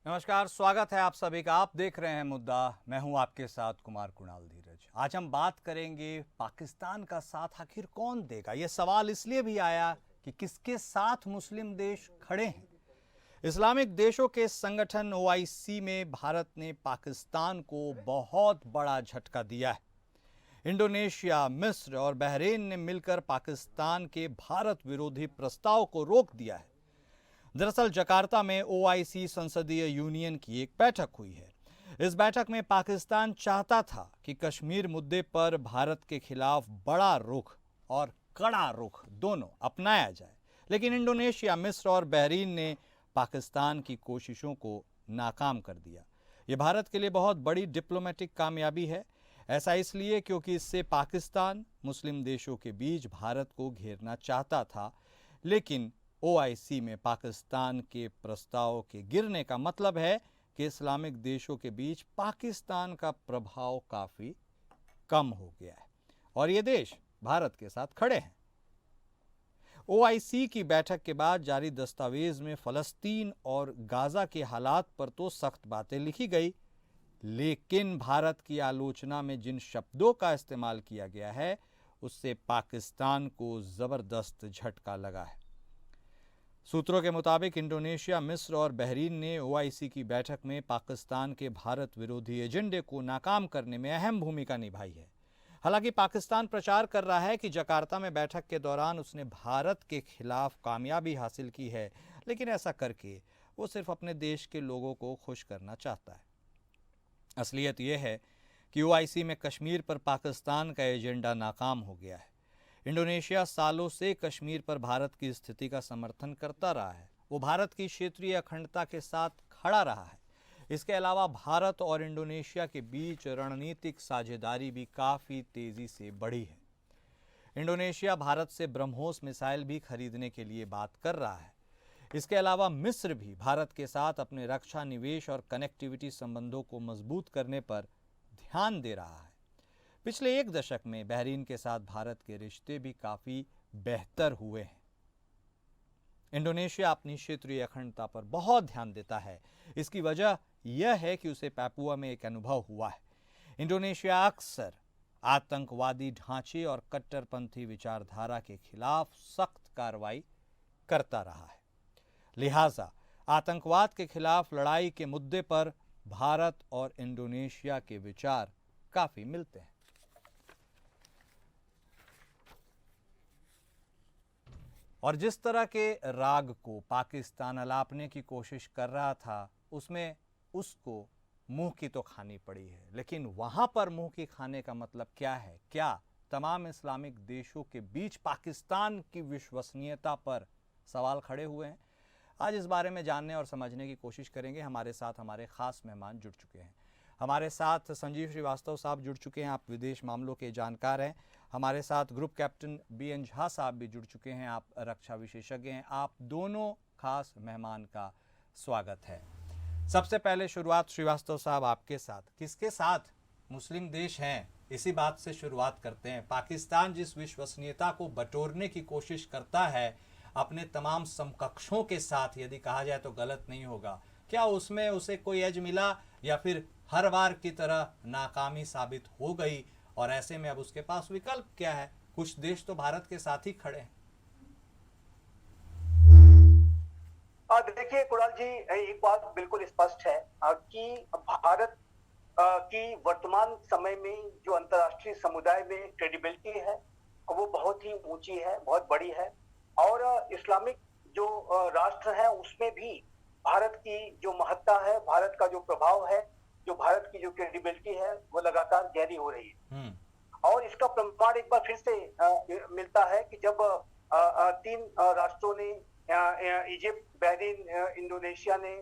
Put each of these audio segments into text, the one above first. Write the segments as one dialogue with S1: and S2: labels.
S1: नमस्कार, स्वागत है आप सभी का। आप देख रहे हैं मुद्दा। मैं हूं आपके साथ कुमार कुणाल धीरज। आज हम बात करेंगे पाकिस्तान का साथ आखिर कौन देगा। यह सवाल इसलिए भी आया कि किसके साथ मुस्लिम देश खड़े हैं। इस्लामिक देशों के संगठन ओआईसी में भारत ने पाकिस्तान को बहुत बड़ा झटका दिया है। इंडोनेशिया, मिस्र और बहरीन ने मिलकर पाकिस्तान के भारत विरोधी प्रस्ताव को रोक दिया है। दरअसल जकार्ता में ओआईसी संसदीय यूनियन की एक बैठक हुई है। इस बैठक में पाकिस्तान चाहता था कि कश्मीर मुद्दे पर भारत के खिलाफ बड़ा रुख और कड़ा रुख दोनों अपनाया जाए, लेकिन इंडोनेशिया, मिस्र और बहरीन ने पाकिस्तान की कोशिशों को नाकाम कर दिया। ये भारत के लिए बहुत बड़ी डिप्लोमेटिक कामयाबी है। ऐसा इसलिए क्योंकि इससे पाकिस्तान मुस्लिम देशों के बीच भारत को घेरना चाहता था, लेकिन ओआईसी में पाकिस्तान के प्रस्ताव के गिरने का मतलब है कि इस्लामिक देशों के बीच पाकिस्तान का प्रभाव काफी कम हो गया है और ये देश भारत के साथ खड़े हैं। ओआईसी की बैठक के बाद जारी दस्तावेज में फलस्तीन और गाजा के हालात पर तो सख्त बातें लिखी गई, लेकिन भारत की आलोचना में जिन शब्दों का इस्तेमाल किया गया है उससे पाकिस्तान को जबरदस्त झटका लगा है। सूत्रों के मुताबिक इंडोनेशिया, मिस्र और बहरीन ने ओआईसी की बैठक में पाकिस्तान के भारत विरोधी एजेंडे को नाकाम करने में अहम भूमिका निभाई है। हालांकि पाकिस्तान प्रचार कर रहा है कि जकार्ता में बैठक के दौरान उसने भारत के खिलाफ कामयाबी हासिल की है, लेकिन ऐसा करके वो सिर्फ अपने देश के लोगों को खुश करना चाहता है। असलियत यह है कि ओआईसी में कश्मीर पर पाकिस्तान का एजेंडा नाकाम हो गया है। इंडोनेशिया सालों से कश्मीर पर भारत की स्थिति का समर्थन करता रहा है। वो भारत की क्षेत्रीय अखंडता के साथ खड़ा रहा है। इसके अलावा भारत और इंडोनेशिया के बीच रणनीतिक साझेदारी भी काफ़ी तेज़ी से बढ़ी है। इंडोनेशिया भारत से ब्रह्मोस मिसाइल भी खरीदने के लिए बात कर रहा है। इसके अलावा मिस्र भी भारत के साथ अपने रक्षा, निवेश और कनेक्टिविटी संबंधों को मजबूत करने पर ध्यान दे रहा है। पिछले एक दशक में बहरीन के साथ भारत के रिश्ते भी काफी बेहतर हुए हैं। इंडोनेशिया अपनी क्षेत्रीय अखंडता पर बहुत ध्यान देता है। इसकी वजह यह है कि उसे पैपुआ में एक अनुभव हुआ है। इंडोनेशिया अक्सर आतंकवादी ढांचे और कट्टरपंथी विचारधारा के खिलाफ सख्त कार्रवाई करता रहा है। लिहाजा आतंकवाद के खिलाफ लड़ाई के मुद्दे पर भारत और इंडोनेशिया के विचार काफी मिलते हैं। और जिस तरह के राग को पाकिस्तान अलापने की कोशिश कर रहा था, उसमें उसको मुंह की तो खानी पड़ी है, लेकिन वहां पर मुंह की खाने का मतलब क्या है? क्या तमाम इस्लामिक देशों के बीच पाकिस्तान की विश्वसनीयता पर सवाल खड़े हुए हैं? आज इस बारे में जानने और समझने की कोशिश करेंगे। हमारे साथ हमारे खास मेहमान जुड़ चुके हैं। हमारे साथ संजीव श्रीवास्तव साहब जुड़ चुके हैं, आप विदेश मामलों के जानकार हैं। हमारे साथ ग्रुप कैप्टन बीएन झा साहब भी जुड़ चुके हैं, आप रक्षा विशेषज्ञ हैं। आप दोनों खास मेहमान का स्वागत है। सबसे पहले शुरुआत श्रीवास्तव साहब आपके साथ। किसके साथ मुस्लिम देश हैं, इसी बात से शुरुआत करते हैं। पाकिस्तान जिस विश्वसनीयता को बटोरने की कोशिश करता है अपने तमाम समकक्षों के साथ, यदि कहा जाए तो गलत नहीं होगा, क्या उसमें उसे कोई एज मिला या फिर हर बार की तरह नाकामी साबित हो गई? और ऐसे में अब उसके पास विकल्प क्या है? कुछ देश तो भारत के साथ ही खड़े हैं।
S2: देखिए कुणाल जी, एक बात बिल्कुल स्पष्ट है कि भारत की वर्तमान समय में जो अंतर्राष्ट्रीय समुदाय में क्रेडिबिलिटी है वो बहुत ही ऊंची है, बहुत बड़ी है। और इस्लामिक जो राष्ट्र है उसमें भी भारत की जो महत्ता है, भारत का जो प्रभाव है, जो भारत की जो क्रेडिबिलिटी है वो लगातार गहरी हो रही है। और इसका प्रमाण एक बार फिर से मिलता है कि जब तीन राष्ट्रों ने, इजिप्ट, बहरीन, इंडोनेशिया ने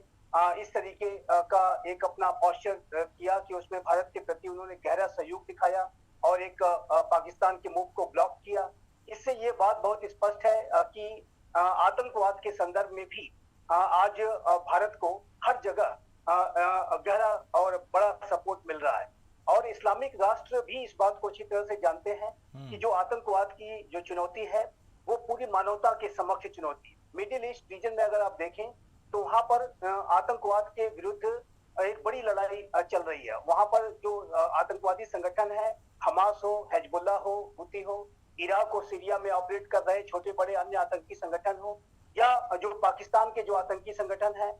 S2: इस तरीके का एक अपना पॉस्चर किया कि उसमें भारत के प्रति उन्होंने गहरा सहयोग दिखाया और एक पाकिस्तान के मूव को ब्लॉक किया। इससे ये बात बहुत स्पष्ट है कि आतंकवाद के संदर्भ में भी आज भारत को हर जगह गहरा और बड़ा सपोर्ट मिल रहा है। और इस्लामिक राष्ट्र भी इस बात को अच्छी तरह से जानते हैं कि जो आतंकवाद की जो चुनौती है वो पूरी मानवता के समक्ष चुनौती है। मिडिल ईस्ट रीजन में अगर आप देखें तो वहां पर आतंकवाद के विरुद्ध एक बड़ी लड़ाई चल रही है। वहां पर जो आतंकवादी संगठन है, हमास हो, हिजबुल्लाह हो, हुती हो, इराक और सीरिया में ऑपरेट कर रहे छोटे बड़े अन्य आतंकी संगठन हो, या जो पाकिस्तान के जो आतंकी संगठन है,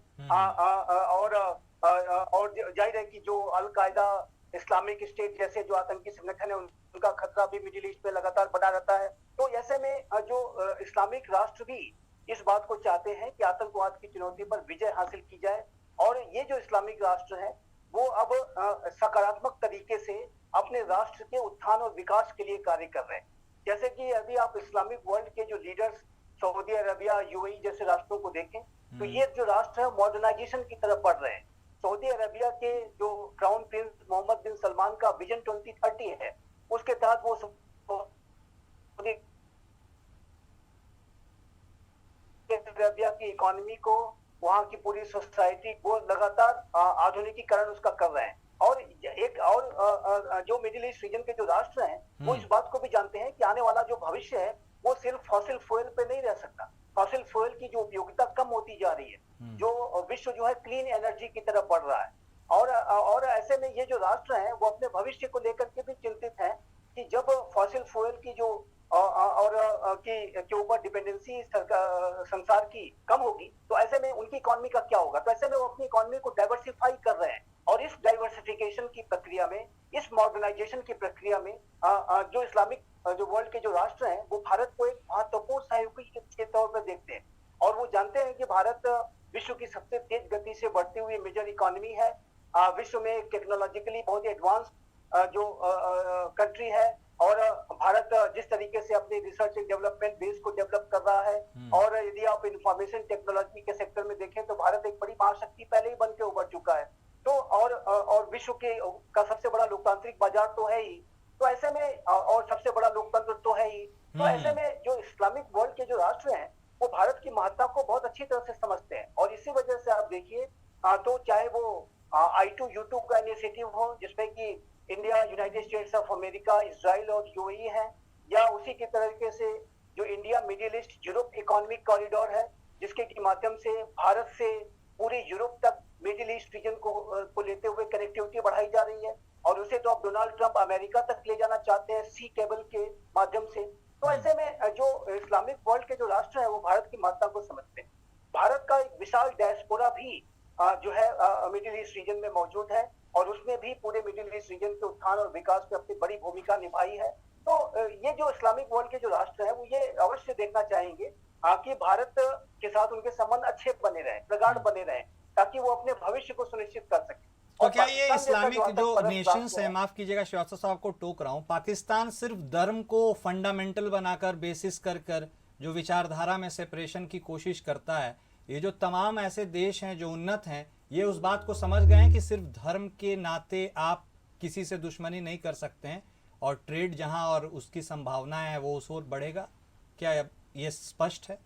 S2: और जाहिर है कि जो अल कायदा, इस्लामिक स्टेट जैसे जो आतंकी संगठन है, उनका खतरा भी मिडिल ईस्ट में लगातार बना रहता है। तो ऐसे में जो इस्लामिक राष्ट्र भी इस बात को चाहते हैं कि आतंकवाद की चुनौती पर विजय हासिल की जाए, और ये जो इस्लामिक राष्ट्र है वो अब सकारात्मक तरीके से अपने राष्ट्र के उत्थान और विकास के लिए कार्य कर रहे हैं। जैसे कि अभी आप इस्लामिक वर्ल्ड के जो लीडर्स सऊदी अरबिया, यूएई जैसे राष्ट्रों को देखें, तो ये जो राष्ट्र है मॉडर्नाइजेशन की तरफ बढ़ रहे हैं। सऊदी अरबिया के जो क्राउन प्रिंस मोहम्मद बिन सलमान का विजन 2030 है, उसके तहत वो सऊदी अरबिया की इकोनॉमी को, वहां की पूरी सोसाइटी को लगातार आधुनिकीकरण उसका कर रहे हैं। और एक और जो मिडिल ईस्ट रीजन के जो राष्ट्र हैं, वो इस बात को भी जानते हैं कि आने वाला जो भविष्य है वो सिर्फ फॉसिल फ्यूल पे नहीं रह सकता। फॉसिल फ्यूल की जो उपयोगिता कम होती जा रही है, जो विश्व जो है क्लीन एनर्जी की तरफ बढ़ रहा है, और ऐसे में ये जो राष्ट्र हैं वो अपने भविष्य को लेकर के भी चिंतित हैं कि जब फॉसिल फ्यूल की जो और के ऊपर डिपेंडेंसी संसार की कम होगी, तो ऐसे में उनकी इकोनॉमी का क्या होगा। तो ऐसे में वो अपनी इकोनॉमी को डाइवर्सिफाई कर रहे हैं, और इस डाइवर्सिफिकेशन की प्रक्रिया में, इस मॉडर्नाइजेशन की प्रक्रिया में जो इस्लामिक जो वर्ल्ड के जो राष्ट्र हैं वो भारत को एक महत्वपूर्ण सहयोगी के तौर पर देखते हैं, और वो जानते हैं कि भारत विश्व की सबसे तेज गति से बढ़ती हुई मेजर इकोनॉमी है, विश्व में टेक्नोलॉजिकली बहुत ही एडवांस जो कंट्री है, और भारत जिस तरीके से अपने रिसर्च एंड डेवलपमेंट बेस को डेवलप कर रहा है, और यदि आप इंफॉर्मेशन टेक्नोलॉजी के सेक्टर में देखें तो भारत एक बड़ी महाशक्ति पहले ही बन के उभर चुका है। तो और विश्व के का सबसे बड़ा लोकतांत्रिक बाजार तो है ही, तो ऐसे में और सबसे बड़ा लोकतंत्र तो है ही, तो ऐसे में जो इस्लामिक वर्ल्ड के जो राष्ट्र हैं वो भारत की महत्ता को बहुत अच्छी तरह से समझते हैं। और इसी वजह से आप देखिए, तो चाहे वो I2U2 का इनिशिएटिव हो, जिसमें कि India, United states of America, Israel और यूएई है, या उसी के तरीके से जो India middle east Europe economic corridor है, जिसके माध्यम से भारत से पूरे यूरोप तक मिडिल ईस्ट रीजन को लेते हुए कनेक्टिविटी बढ़ाई जा रही है, और उसे तो अब डोनाल्ड ट्रंप अमेरिका तक ले जाना चाहते हैं सी केबल के माध्यम से। तो ऐसे में जो इस्लामिक वर्ल्ड के जो राष्ट्र है वो भारत की महत्ता को समझते हैं। भारत का एक विशाल डायस्पोरा भी जो है मिडिल ईस्ट रीजन में मौजूद है, और उसने भी पूरे मिडिल ईस्ट रीजन के उत्थान और विकास में अपनी बड़ी भूमिका निभाई है। तो ये जो इस्लामिक वर्ल्ड के जो राष्ट्र है वो ये अवश्य देखना चाहेंगे कि भारत के साथ उनके संबंध अच्छे बने रहे, प्रगाढ़ बने रहे, ताकि वो अपने भविष्य को सुनिश्चित कर सके।
S1: तो क्या ये इस्लामिक जो नेशंस है, माफ कीजिएगा श्रीवास्तव साहब को टोक रहा हूं, पाकिस्तान सिर्फ धर्म को फंडामेंटल बनाकर, बेसिस कर जो विचारधारा में सेपरेशन की कोशिश करता है, ये जो तमाम ऐसे देश हैं जो उन्नत हैं, ये उस बात को समझ गए हैं कि सिर्फ धर्म के नाते आप किसी से दुश्मनी नहीं कर सकते हैं, और ट्रेड जहां और उसकी संभावनाएं हैं वो उस ओर बढ़ेगा? क्या ये स्पष्ट है?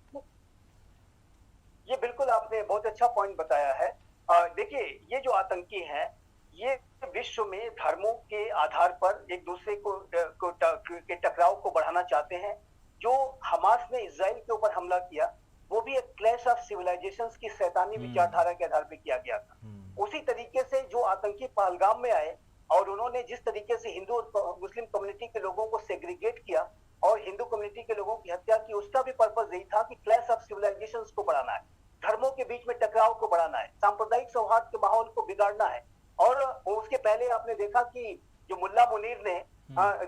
S2: ये बिल्कुल आपने बहुत अच्छा पॉइंट बताया है। देखिए, ये जो आतंकी हैं ये विश्व में धर्मों के आधार पर एक दूसरे के टकराव को बढ़ाना चाहते हैं। जो हमास ने इजराइल के ऊपर हमला किया वो भी एक क्लैश ऑफ सिविलाइजेशंस की शैतानी विचारधारा के आधार पर किया गया था। उसी तरीके से जो आतंकी पहलगाम में आए और उन्होंने जिस तरीके से हिंदू और मुस्लिम कम्युनिटी के लोगों को सेग्रीगेट किया और हिंदू कम्युनिटी के लोगों की हत्या की, उसका भी पर्पस यही था कि क्लैश ऑफ सिविलाइजेशंस को बढ़ाना है, धर्मों के बीच में टकराव को बढ़ाना है, सांप्रदायिक सौहार्द के माहौल को बिगाड़ना है। और उसके पहले आपने देखा कि जो मुल्ला मुनीर ने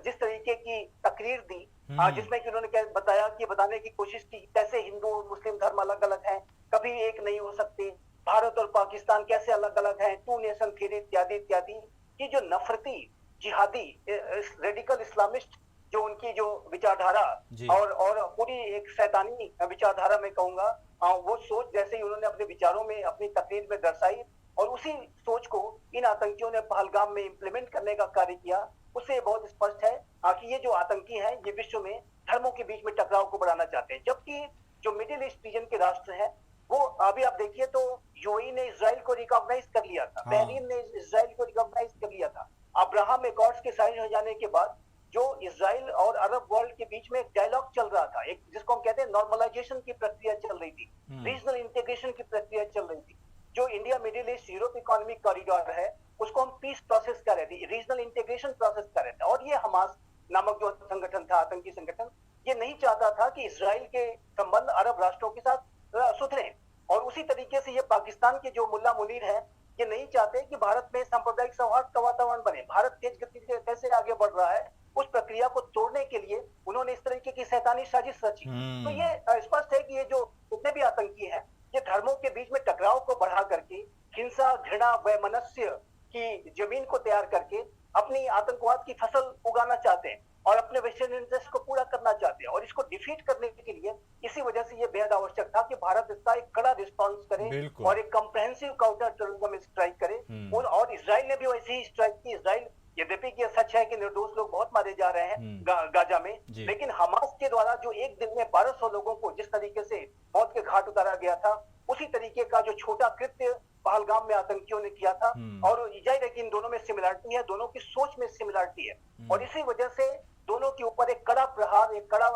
S2: जिस तरीके की तकरीर दी, जिसमें कि उन्होंने बताया कि बताने की कोशिश की कैसे हिंदू और मुस्लिम धर्म अलग अलग हैं, कभी एक नहीं हो सकते, भारत और पाकिस्तान कैसे अलग अलग हैं, टू नेशन थ्योरी इत्यादि इत्यादि की जो नफरती जिहादी रेडिकल इस्लामिस्ट जो उनकी जो विचारधारा और पूरी एक शैतानी विचारधारा में कहूंगा, वो सोच जैसे ही उन्होंने अपने विचारों में अपनी तकरीर में दर्शाई और उसी सोच को इन आतंकियों ने पहलगाम में इंप्लीमेंट करने का कार्य किया, उससे बहुत स्पष्ट है कि ये जो आतंकी हैं ये विश्व में धर्मों के बीच में टकराव को बढ़ाना चाहते हैं। जबकि जो मिडिल ईस्ट रीजन के राष्ट्र हैं वो अभी आप देखिए तो यूएई ने इजराइल को रिकॉग्नाइज कर लिया था, बहरीन ने इजराइल को रिकॉग्नाइज कर लिया था। अब्राहम एकॉर्ड्स के साइन हो जाने के बाद जो इजराइल और अरब वर्ल्ड के बीच में एक डायलॉग चल रहा था, एक जिसको हम कहते हैं नॉर्मलाइजेशन की प्रक्रिया चल रही थी, रीजनल इंटीग्रेशन की प्रक्रिया चल रही थी। जो India middle east Europe economic corridor है उसको हम पीस प्रोसेस कर रहे थे, रीजनल इंटीग्रेशन प्रोसेस कर रहे थे। और ये हमास नामक जो संगठन था, आतंकी संगठन, ये नहीं चाहता था कि इसराइल के संबंध अरब राष्ट्रों के साथ सुधरे। और उसी तरीके से ये पाकिस्तान के जो मुल्ला मुनीर है, ये नहीं चाहते कि भारत में सांप्रदायिक सौहार्द का वातावरण बने। भारत तेज गति से कैसे आगे बढ़ रहा है, उस प्रक्रिया को तोड़ने के लिए उन्होंने इस तरीके की शैतानी साजिश रची। तो ये स्पष्ट है कि ये जो जितने भी आतंकी हैं, ये धर्मों के बीच में टकराव को बढ़ा करके, हिंसा, घृणा, वैमनस्य की जमीन को तैयार करके अपनी आतंकवाद की फसल उगाना चाहते हैं और अपने वेस्टर्न इंटरेस्ट को पूरा करना चाहते हैं। और इसको डिफीट करने के लिए इसी वजह से ये बेहद आवश्यक था कि भारत इसका एक कड़ा रिस्पॉन्स करे और एक कॉम्प्रहेंसिव काउंटर टेररिज्म स्ट्राइक करे। और इजराइल ने भी वैसे ही स्ट्राइक की। इजराइल, यद्यपि कि सच है कि निर्दोष लोग बहुत मारे जा रहे हैं गाजा में, लेकिन हमास के द्वारा जो एक दिन में 1200 लोगों को जिस तरीके से मौत के घाट उतारा गया था, उसी तरीके का जो छोटा कृत्य पहलगाम में आतंकियों ने किया था। और जाहिर है कि इन दोनों में सिमिलरिटी है, दोनों की सोच में सिमिलरिटी है। और इसी वजह से दोनों के ऊपर एक कड़ा प्रहार, एक कड़ा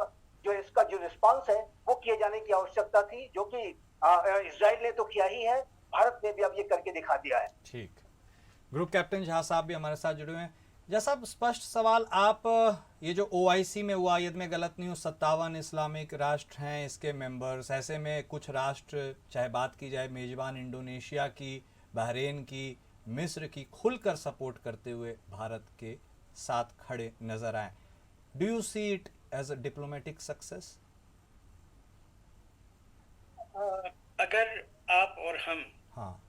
S2: जो इसका जो रिस्पांस है वो किए जाने की आवश्यकता थी, जो कि इजराइल ने तो किया ही है, भारत ने भी अब ये करके दिखा दिया है।
S1: ठीक, ग्रुप कैप्टन झा साहब भी हमारे साथ जुड़े हुए हैं। जैसा स्पष्ट सवाल, आप ये जो OIC में हुआ, यदि मैं गलत नहीं हूँ 57 इस्लामिक राष्ट्र हैं इसके मेंबर्स, ऐसे में कुछ राष्ट्र, चाहे बात की जाए मेजबान इंडोनेशिया की, बहरीन की, मिस्र की, खुलकर सपोर्ट करते हुए भारत के साथ खड़े नजर आए। Do you see it as a diplomatic success?
S3: अगर आप और हम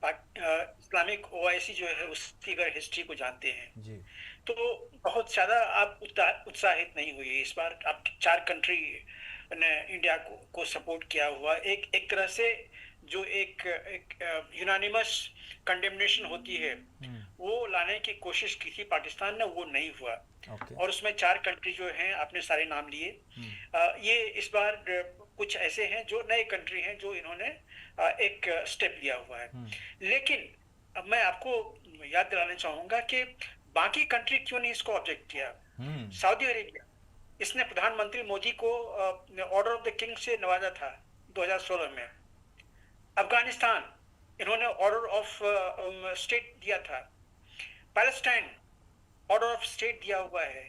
S3: इस्लामिक OIC जो है उसकी अगर हिस्ट्री को जानते हैं
S1: जी,
S3: तो बहुत ज़्यादा आप उत्साहित नहीं हुई इस बार। आप 4 कंट्री ने इंडिया को सपोर्ट किया हुआ, एक तरह से जो एक यूनानिमस कंडेमनेशन होती है वो लाने की कोशिश की थी पाकिस्तान ने, वो नहीं हुआ। और उसमें 4 कंट्री जो हैं, आपने सारे नाम लिए, ये इस बार कुछ ऐसे हैं जो नए कंट्री हैं जो इन्होंने एक स्टेप लिया हुआ है। लेकिन अब मैं आपको याद दिलाना चाहूंगा कि बाकी कंट्री क्यों नहीं इसको ऑब्जेक्ट किया। सऊदी अरेबिया, इसने प्रधानमंत्री मोदी को ऑर्डर ऑफ द किंग से नवाजा था 2016 में। अफगानिस्तान, इन्होंने ऑर्डर ऑफ स्टेट दिया था। पैलेस्टाइन, ऑर्डर ऑफ स्टेट दिया हुआ है।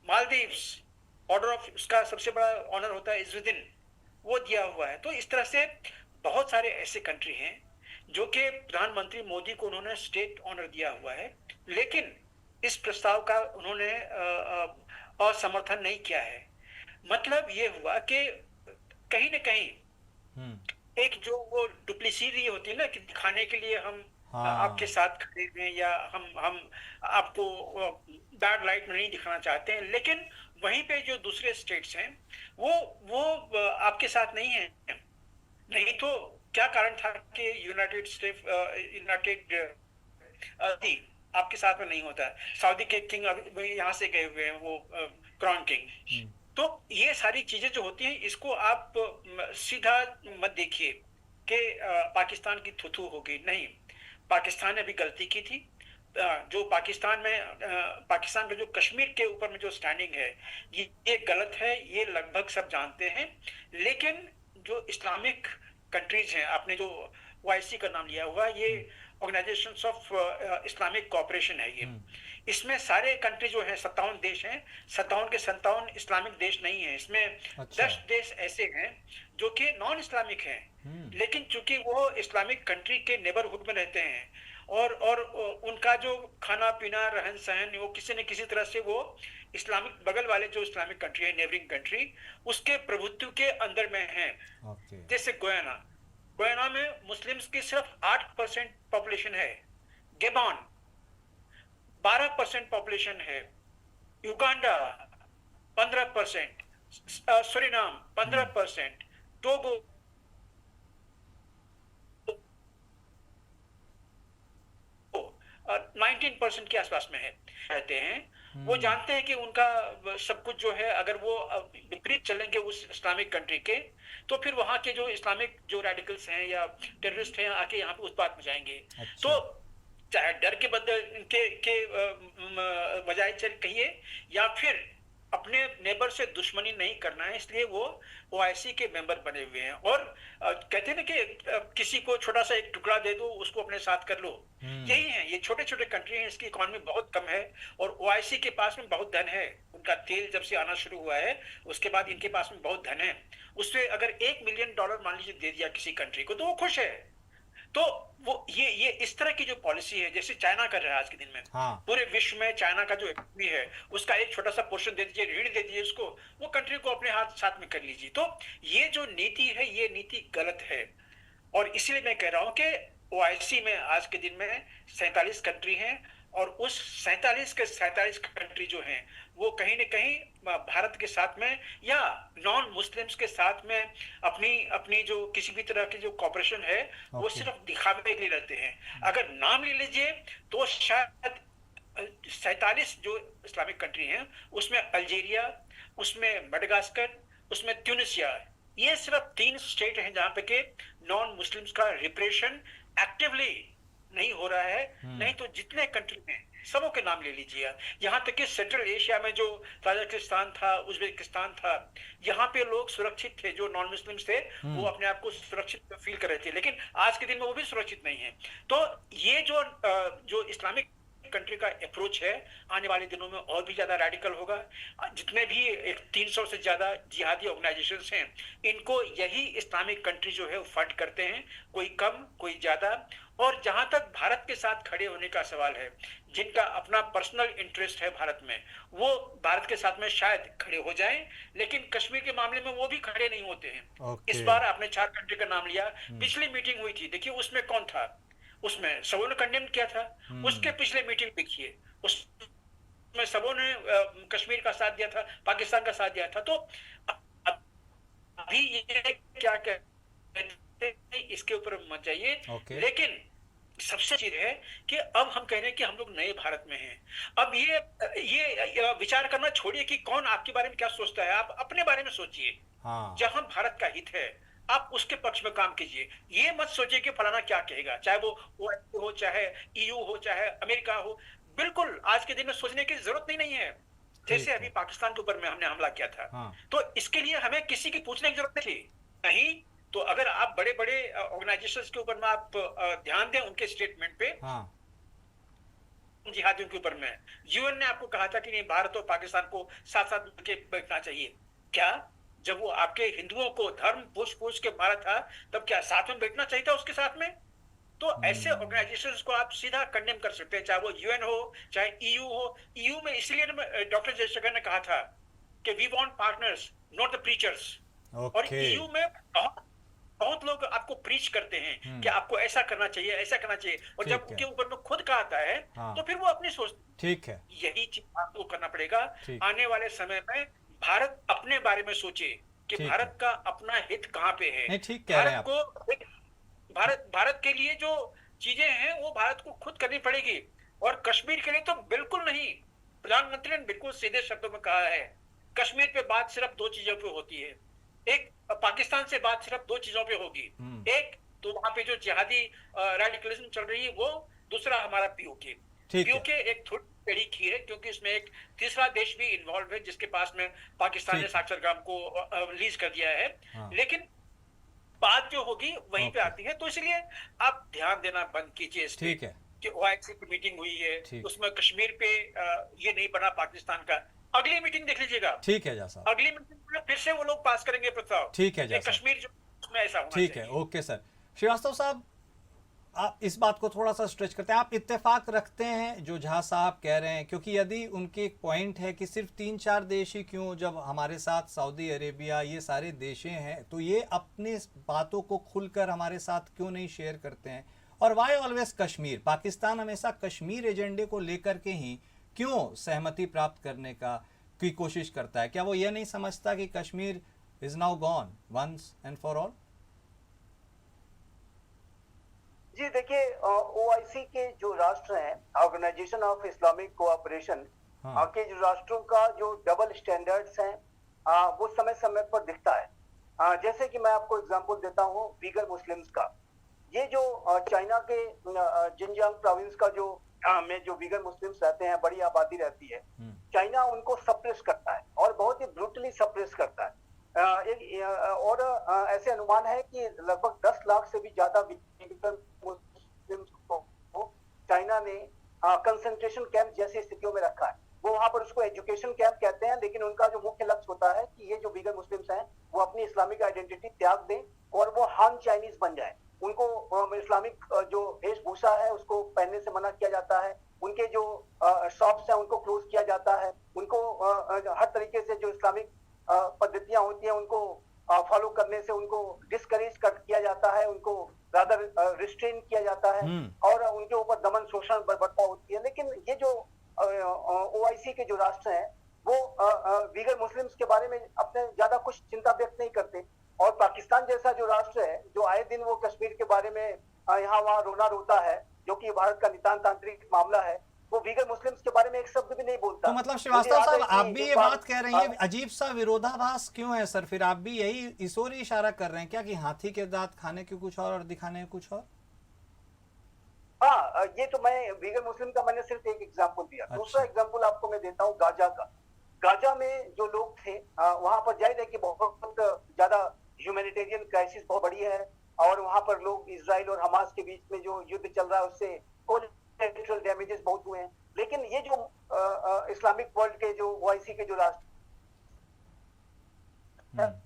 S3: मालदीव्स, ऑर्डर ऑफ, उसका सबसे बड़ा ऑनर होता है इज़्ज़ुद्दीन, वो दिया हुआ है। तो इस तरह से बहुत सारे ऐसे कंट्री हैं जो कि प्रधानमंत्री मोदी को उन्होंने स्टेट ऑनर दिया हुआ है, लेकिन इस प्रस्ताव का उन्होंने असमर्थन नहीं किया है। मतलब ये हुआ कि कहीं न कहीं एक जो वो डुप्लिसिटी होती है ना, कि दिखाने के लिए हम आपके साथ खड़े हैं या हम आपको बैड लाइट में नहीं दिखाना चाहते हैं, लेकिन वहीं पे जो दूसरे स्टेट्स हैं वो आपके साथ नहीं है। नहीं तो क्या कारण था कि यूनाइटेड आपके साथ में नहीं होता। सऊदी के किंग यहाँ से गए हुए हैं, वो क्राउन किंग। तो ये सारी चीजें जो होती हैं, इसको आप सीधा मत देखिए कि पाकिस्तान की थुथु होगी। नहीं, पाकिस्तान ने भी गलती की थी। जो पाकिस्तान का जो कश्मीर के ऊपर में जो स्टैंडिंग है ये गलत है, ये लगभग सब जानते हैं। लेकिन जो इस्लामिक कंट्रीज हैं, आपने जो OIC का नाम लिया हुआ, ये ऑर्गेनाइजेशंस ऑफ इस्लामिक कोऑपरेशन है। ये इसमें सारे कंट्री जो है 57 देश हैं, 57 के 57 इस्लामिक देश नहीं है। इसमें 10 देश ऐसे हैं जो कि नॉन इस्लामिक हैं, लेकिन चूंकि वो इस्लामिक कंट्री के नेबरहुड में रहते हैं और उनका जो खाना पीना, रहन सहन, वो किसी न किसी तरह से वो इस्लामिक, बगल वाले जो इस्लामिक कंट्री है, नेबरिंग कंट्री, उसके प्रभुत्व के अंदर में है। जैसे गोयाना में मुस्लिम्स की सिर्फ 8% पॉपुलेशन है। गेबॉन 12% पॉपुलेशन है। युगांडा 15%, सूरीनाम 15%, टोगो 19% के आसपास में है, रहते हैं। वो जानते हैं कि उनका सब कुछ जो है, अगर वो विपरीत चलेंगे उस इस्लामिक कंट्री के, तो फिर वहाँ के जो इस्लामिक जो रेडिकल्स हैं या टेररिस्ट हैं आके यहाँ पे उत्पात मचाएंगे। तो चाहे डर के बदले के बजाय कहिए, या फिर अपने नेबर से दुश्मनी नहीं करना है, इसलिए वो ओआईसी के मेंबर बने हुए हैं। और कहते हैं ना कि किसी को छोटा सा एक टुकड़ा दे दो, उसको अपने साथ कर लो। यही है, ये छोटे छोटे कंट्री हैं, इसकी इकोनॉमी बहुत कम है और ओआईसी के पास में बहुत धन है। उनका तेल जब से आना शुरू हुआ है उसके बाद इनके पास में बहुत धन है। उससे अगर $1 मिलियन मान लीजिए दे दिया किसी कंट्री को तो वो खुश है। तो वो ये इस तरह की जो पॉलिसी है, जैसे चाइना कर रहा है आज के दिन में,
S1: हाँ।
S3: पूरे विश्व में चाइना का जो इकोनॉमी है उसका एक छोटा सा पोर्शन दे दीजिए, ऋण दे दीजिए उसको, वो कंट्री को अपने हाथ साथ में कर लीजिए। तो ये जो नीति है ये नीति गलत है। और इसलिए मैं कह रहा हूं कि ओआईसी में आज के दिन में 47 कंट्री हैं और उस 47 के 47 कंट्री जो हैं वो कहीं न कहीं भारत के साथ में या नॉन मुस्लिम्स के साथ में अपनी जो किसी भी तरह की जो कॉपरेशन है वो सिर्फ दिखावे के लिए रहते हैं। अगर नाम ले लीजिए तो शायद 47 जो इस्लामिक कंट्री हैं उसमें अल्जीरिया, उसमें मडागास्कर, उसमें ट्यूनिसिया, ये सिर्फ 3 स्टेट हैं जहां पे के नॉन मुस्लिम्स का रिप्रेशन एक्टिवली नहीं हो रहा है। नहीं तो जितने कंट्री में सबों के नाम ले लीजिए। यहाँ तक कि सेंट्रल एशिया में जो ताजिकिस्तान था, उज्बेकिस्तान था, यहाँ पे लोग सुरक्षित थे, जो नॉन मुस्लिम्स थे वो अपने आप को सुरक्षित फील कर रहे थे, लेकिन आज के दिन में वो भी सुरक्षित नहीं है। तो ये जो इस्लामिक कंट्री का अप्रोच है आने वाले दिनों में और भी ज्यादा रेडिकल होगा। जितने भी 300 से ज्यादा जिहादी ऑर्गेनाइजेशंस हैं इनको यही इस्लामिक कंट्री जो है फंड करते हैं, कोई कम कोई ज्यादा। और जहां तक भारत के साथ खड़े होने का सवाल है, जिनका अपना पर्सनल इंटरेस्ट है भारत में, वो भारत के साथ में शायद खड़े हो जाएं, लेकिन कश्मीर के मामले में वो भी खड़े नहीं होते हैं। इस बार आपने 4 कंट्री का नाम लिया, पिछली मीटिंग हुई थी, देखिए उसमें कौन था, उसमें सबों ने कंडेम किया था। उसके पिछले मीटिंग देखिए, उसमें सबों ने कश्मीर का साथ दिया था, पाकिस्तान का साथ दिया था। तो अभी ये क्या कहते हैं इसके ऊपर मत जाइए, लेकिन सबसे चीज है कि अब हम कह रहे हैं कि हम लोग नए भारत में हैं। अब ये विचार करना छोड़िए कि कौन आपके बारे में क्या सोचता है, आप अपने बारे में सोचिए। जहां भारत का हित है आप उसके पक्ष में काम कीजिए। ये मत सोचिए कि फलाना क्या कहेगा, चाहे वो ओआईसी हो, चाहे ईयू हो, चाहे अमेरिका हो। बिल्कुल आज के दिन में सोचने की जरूरत नहीं है। जैसे अभी पाकिस्तान के ऊपर में हमने हमला किया था, तो इसके लिए हमें किसी की पूछने की जरूरत नहीं थी। नहीं तो अगर आप बड़े बड़े ऑर्गेनाइजेशंस के ऊपर में आप ध्यान दें उनके स्टेटमेंट पे, जिहादियों के ऊपर में यूएन ने आपको कहा था कि नहीं, भारत और पाकिस्तान को साथ साथ मिलकर बैठना चाहिए। क्या जब वो आपके हिंदुओं को धर्म पूछ के मारा था तब क्या साथ में बैठना चाहिए था उसके साथ में? तो ऐसे ऑर्गेनाइजेशंस को आप सीधा कंडेम कर सकते हैं, चाहे वो यूएन हो चाहे ईयू हो। ईयू में इसलिए डॉक्टर जयशंकर ने कहा था कि we want partners not the preachers. और ईयू में बहुत लोग आपको प्रीच करते हैं कि आपको ऐसा करना चाहिए, ऐसा करना चाहिए, और जब उनके ऊपर में खुद का आता है तो फिर वो अपनी सोच।
S1: ठीक है,
S3: यही चीज आपको करना पड़ेगा। आने वाले समय में भारत अपने बारे में सोचे कि भारत का अपना हित कहाँ पे है।
S1: ठीक कह रहे हैं
S3: आप। भारत के लिए जो चीजें हैं वो भारत को खुद करनी पड़ेगी, और कश्मीर के लिए तो बिल्कुल नहीं। प्रधानमंत्री ने बिल्कुल सीधे शब्दों में कहा है कश्मीर पे बात सिर्फ 2 चीजों पे होती है। एक, पाकिस्तान से बात सिर्फ 2 चीजों पे होगी। एक तो वहां पे जो जिहादी रेडिकलिज्म चल रही है वो, दूसरा हमारा पीओके। पीओके एक थोड़ी टेढ़ी खीर है क्योंकि इसमें एक तीसरा देश भी इन्वॉल्व है जिसके पास में पाकिस्तान ने साक्षरग्राम को रिलीज कर दिया है। लेकिन बात जो होगी वहीं पे आती है। तो इसलिए आप ध्यान देना बंद कीजिए इस पे कि ओआईसी की मीटिंग हुई है, उसमें कश्मीर पे ये नहीं बना पाकिस्तान का। अगली मीटिंग देख लीजिएगा।
S1: ठीक है जा साहब,
S3: अगली मीटिंग में फिर से वो लोग पास करेंगे प्रस्ताव।
S1: ठीक है जा साहब,
S3: कश्मीर जो उसमें ऐसा होना चाहिए।
S1: ठीक है, ओके सर। श्रीवास्तव साहब, आप इस बात को थोड़ा सा स्ट्रेच करते हैं, आप इत्तेफाक रखते हैं जो झा साहब कह रहे हैं? क्योंकि यदि उनके एक पॉइंट है कि सिर्फ 3-4 देश ही क्यों, जब हमारे साथ सऊदी अरेबिया ये सारे देशें हैं, तो ये अपने बातों को खुलकर हमारे साथ क्यों नहीं शेयर करते हैं? और वाई ऑलवेज कश्मीर? पाकिस्तान हमेशा कश्मीर एजेंडे को लेकर के ही क्यों सहमति प्राप्त करने की कोशिश करता है? क्या वो ये नहीं समझता कि Kashmir is now gone once and for all?
S2: जी देखिए, ओआईसी के जो राष्ट्र हैं, ऑर्गेनाइजेशन ऑफ इस्लामिक कोऑपरेशन के जो राष्ट्रों का जो डबल स्टैंडर्ड्स हैं वो समय समय पर दिखता है। जैसे कि मैं आपको एग्जांपल देता हूँ वीगर मुस्लिम्स का। ये जो चाइना के जिनजियांग प्रोविंस का में जो वीगर मुस्लिम्स रहते हैं, बड़ी आबादी रहती है, चाइना उनको सप्रेस करता है और बहुत और ऐसे अनुमान है कि लगभग 10 लाख से भी ज्यादा विगन मुस्लिम्स को चाइना ने कंसंट्रेशन कैंप जैसी स्थितियों में रखा है। वो वहां पर उसको एजुकेशन कैंप कहते हैं, लेकिन उनका जो मुख्य लक्ष्य होता है कि ये जो वीगन मुस्लिम्स हैं वो अपनी इस्लामिक आइडेंटिटी त्याग दें और वो हान चाइनीज बन जाए। उनको इस्लामिक जो वेशभूषा है उसको पहनने से मना किया जाता है, उनके जो शॉप्स हैं उनको क्लोज किया जाता है, उनको हर तरीके से जो इस्लामिक पद्धतियां होती हैं उनको फॉलो करने से उनको डिस्करेज किया जाता है, उनको रादर रिस्ट्रेन किया जाता है और उनके ऊपर दमन शोषण बर्बरता होती है। लेकिन ये जो ओआईसी के जो राष्ट्र हैं वो वीगर मुस्लिम्स के बारे में अपने ज्यादा कुछ चिंता व्यक्त नहीं करते, और पाकिस्तान जैसा जो राष्ट्र है जो आए दिन वो कश्मीर के बारे में यहाँ वहाँ रोना रोता है, जो कि भारत का नितांतांत्रिक मामला है, वो वीगर मुस्लिम्स के बारे में एक शब्द भी नहीं बोलता।
S1: तो मतलब श्रीवास्तव साहब आप भी ये बात कह रहे हैं, अजीब सा विरोधाभास क्यों है सर? फिर आप भी यही इस ओर इशारा कर रहे हैं क्या कि हाथी के दांत खाने के कुछ और दिखाने के कुछ और?
S2: हाँ, ये तो मैं वीगर मुस्लिम का मैंने सिर्फ एक एग्जांपल दिया।
S1: अच्छा।
S2: दूसरा एग्जांपल आपको मैं देता हूँ गाजा का। गाजा में जो लोग थे वहां पर जाहिर है कि बहुत ज्यादा ह्यूमैनिटेरियन क्राइसिस बहुत बड़ी है, और वहां पर लोग इजराइल और हमास के बीच में जो युद्ध चल रहा है उससे कोलैटरल डैमेजेस बहुत हुए हैं। लेकिन ये जो इस्लामिक वर्ल्ड के जो ओआईसी के जो राष्ट्र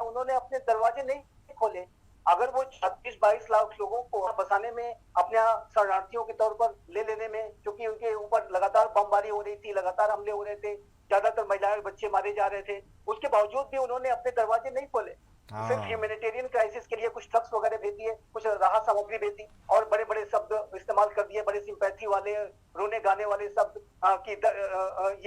S2: उन्होंने अपने दरवाजे नहीं खोले। अगर वो 26-22 लाख लोगों को बसाने में, अपने शरणार्थियों के तौर पर ले लेने में, क्योंकि उनके ऊपर लगातार बमबारी हो रही थी, लगातार हमले हो रहे थे, ज्यादातर महिलाएं और बच्चे मारे जा रहे थे, उसके बावजूद भी उन्होंने अपने दरवाजे नहीं खोले। सिर्फ ह्यूमैनिटेरियन क्राइसिस के लिए कुछ ट्रक्स वगैरह भेज दिए, कुछ राहत सामग्री भेज दी और बड़े बड़े शब्द इस्तेमाल कर दिए, बड़े सिंपैथी वाले, रोने गाने वाले शब्द कि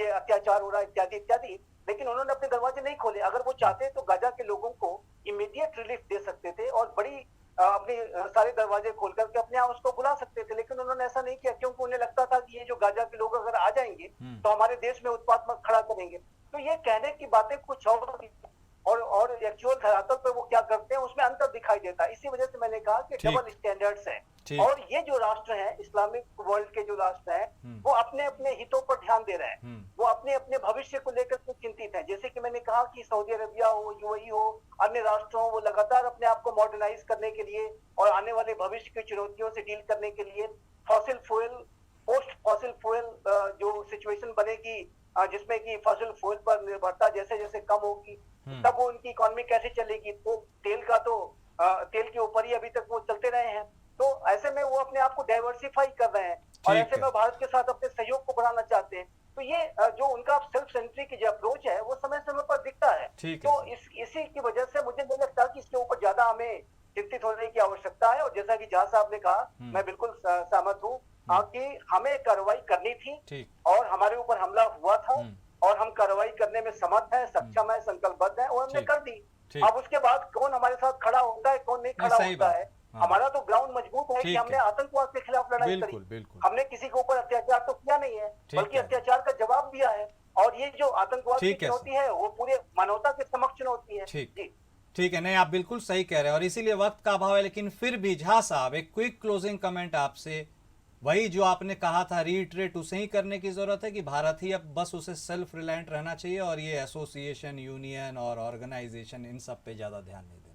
S2: ये अत्याचार हो रहा है इत्यादि इत्यादि। लेकिन उन्होंने अपने दरवाजे नहीं खोले। अगर वो चाहते तो गाजा के लोगों को इमीडिएट रिलीफ दे सकते थे और बड़ी अपने सारे दरवाजे खोल करके अपने आप उसको बुला सकते थे, लेकिन उन्होंने ऐसा नहीं किया, क्योंकि उन्हें लगता था कि ये जो गाजा के लोग अगर आ जाएंगे तो हमारे देश में उत्पात मत खड़ा करेंगे। तो ये कहने की बातें कुछ और एक्चुअल धरातल पे वो क्या करते हैं उसमें अंतर दिखाई देता है। इसी वजह से मैंने कहा कि डबल स्टैंडर्ड्स हैं, और ये जो राष्ट्र हैं, इस्लामिक वर्ल्ड के जो राष्ट्र हैं, वो अपने अपने हितों पर ध्यान दे रहे हैं, वो अपने अपने भविष्य को लेकर के चिंतित हैं। जैसे कि मैंने कहा कि सऊदी अरबिया हो, यूएई हो, अन्य राष्ट्र हो, वो लगातार अपने आप को मॉडर्नाइज करने के लिए और आने वाले भविष्य की चुनौतियों से डील करने के लिए fossil fuel, post fossil fuel जो सिचुएशन बनेगी जिसमें कि फॉसिल फ्यूल पर निर्भरता जैसे जैसे कम होगी तब वो उनकी इकोनॉमी कैसे चलेगी। तो तेल का तो तेल के ऊपर ही अभी तक वो चलते रहे हैं, तो ऐसे में वो अपने आप को डाइवर्सिफाई कर रहे हैं और ऐसे में भारत के साथ अपने सहयोग को बढ़ाना चाहते हैं। तो ये जो उनका सेल्फ सेंट्रिक जो अप्रोच है वो समय समय पर दिखता है। तो इसी की वजह से मुझे नहीं लगता कि इसके ऊपर ज्यादा हमें चिंतित होने की आवश्यकता है। और जैसा कि जहां साहब ने कहा, मैं बिल्कुल सहमत हूँ कि हमें कार्रवाई करनी थी और हमारे ऊपर हमला हुआ था और हम कार्रवाई करने में समर्थ है, सक्षम है, संकल्पबद्ध है और हमने कर दी। अब उसके बाद कौन हमारे साथ खड़ा होता है, कौन नहीं खड़ा होता है, हमारा तो ग्राउंड मजबूत है कि हमने आतंकवाद के खिलाफ लड़ाई करी, हमने किसी के ऊपर अत्याचार तो किया नहीं है, बल्कि अत्याचार का जवाब दिया है। और ये जो आतंकवाद की चुनौती है वो पूरे मानवता के समक्ष चुनौती है।
S1: ठीक है, नहीं आप बिल्कुल सही कह रहे हैं और इसीलिए वक्त का अभाव है। लेकिन फिर भी झा साहब एक क्विक क्लोजिंग कमेंट आपसे, वही जो आपने कहा था रीट्रेट उसे ही करने की जरूरत है कि भारत ही अब बस उसे सेल्फ रिलायंट रहना चाहिए और ये एसोसिएशन, यूनियन और ऑर्गेनाइजेशन इन सब पे ज्यादा ध्यान नहीं देना?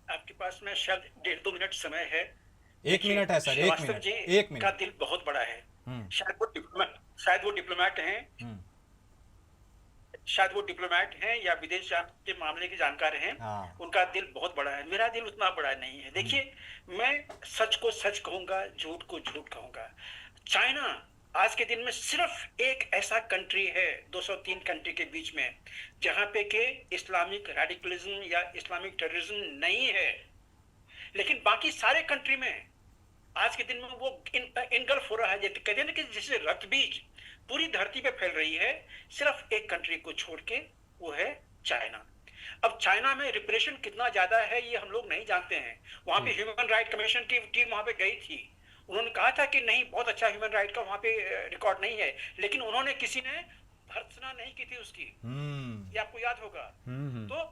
S3: आपके पास में शायद 1.5-2 मिनट समय है।
S1: 1 मिनट है सर, 1 मिनट। 1 मिनट
S3: का दिल बहुत बड़ा है। शायद वो डिप्लोमेट हैं, शायद वो डिप्लोमेट हैं या विदेश के मामले के जानकार हैं। उनका दिल बहुत बड़ा है, मेरा दिल उतना बड़ा नहीं है। देखिए, मैं सच को सच कहूंगा, झूठ को झूठ कहूंगा। चाइना आज के दिन में सिर्फ एक ऐसा कंट्री है 203 कंट्री के बीच में जहां पे के इस्लामिक रेडिकलिज्म या इस्लामिक टेररिज्म नहीं है, लेकिन बाकी सारे कंट्री में आज के दिन में वो इनगल्फ हो रहा है। कहते हैं कि जैसे रक्त बीज पूरी धरती पे फैल रही है, सिर्फ एक कंट्री को छोड़ के, वो है चाइना। अब चाइना में रिप्रेशन कितना ज्यादा है ये हम लोग नहीं जानते हैं। वहां पे ह्यूमन राइट कमीशन की टीम वहां पे गई थी, उन्होंने कहा था कि नहीं, बहुत अच्छा ह्यूमन राइट का वहां पे रिकॉर्ड नहीं है, लेकिन उन्होंने किसी ने भर्त्सना नहीं की थी उसकी, ये आपको याद होगा। तो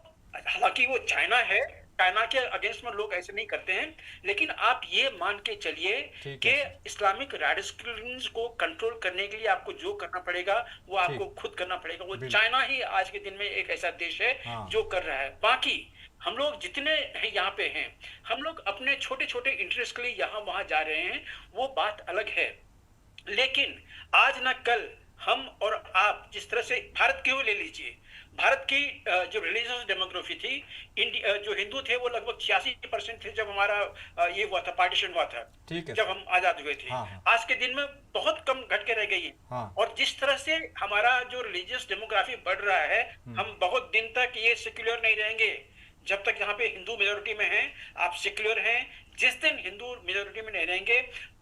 S3: हालांकि वो चाइना है चाइना के अगेंस्ट में लोग ऐसे नहीं करते हैं, लेकिन आप ये मान के चलिए कि इस्लामिक रेडिकलिज्म को कंट्रोल करने के लिए आपको जो करना पड़ेगा वो आपको खुद करना पड़ेगा। वो चाइना ही आज के दिन में एक ऐसा देश है जो कर रहा है। बाकी हम लोग जितने हैं यहाँ पे हैं, हम लोग अपने छोटे छोटे इंटरेस्ट के लिए यहाँ वहां जा रहे हैं, वो बात अलग है। लेकिन आज ना कल हम और आप जिस तरह से भारत की ले लीजिए, भारत की जो रिलीजियस डेमोग्राफी थी, जो हिंदू थे वो लगभग 86% थे जब हमारा ये हुआ था, पार्टीशन हुआ था, जब हम आजाद हुए थे। आज के दिन में बहुत कम घट के रह गई है। और जिस तरह से हमारा जो रिलीजियस डेमोग्राफी बढ़ रहा है, हम बहुत दिन तक ये सेक्युलर नहीं रहेंगे। जब तक यहाँ पे हिंदू मेजोरिटी में हैं, आप सेक्युलर हैं। जिस दिन हिंदू मेजोरिटी में नहीं रहेंगे,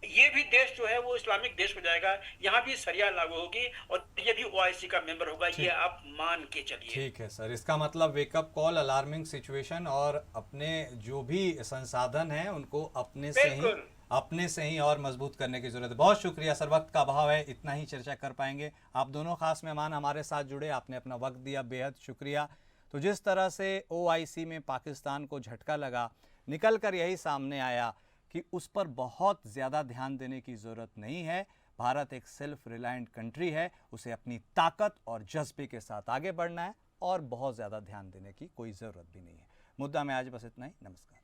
S3: ये भी देश जो है वो इस्लामिक देश हो जाएगा। यहाँ भी शरिया लागू होगी और ये भी ओआईसी का मेंबर होगा, ये आप मान के चलिए।
S1: ठीक है सर, इसका मतलब वेकअप कॉल, अलार्मिंग सिचुएशन, और अपने जो भी संसाधन हैं उनको अपने से ही और मजबूत करने की जरूरत है। बहुत शुक्रिया सर, वक्त का अभाव है, इतना ही चर्चा कर पाएंगे। आप दोनों खास मेहमान हमारे साथ जुड़े, आपने अपना वक्त दिया, बेहद शुक्रिया। तो जिस तरह से ओआईसी में पाकिस्तान को झटका लगा, निकल कर यही सामने आया कि उस पर बहुत ज़्यादा ध्यान देने की ज़रूरत नहीं है। भारत एक सेल्फ रिलायंट कंट्री है, उसे अपनी ताकत और जज्बे के साथ आगे बढ़ना है और बहुत ज़्यादा ध्यान देने की कोई ज़रूरत भी नहीं है। मुद्दा में आज बस इतना ही। नमस्कार।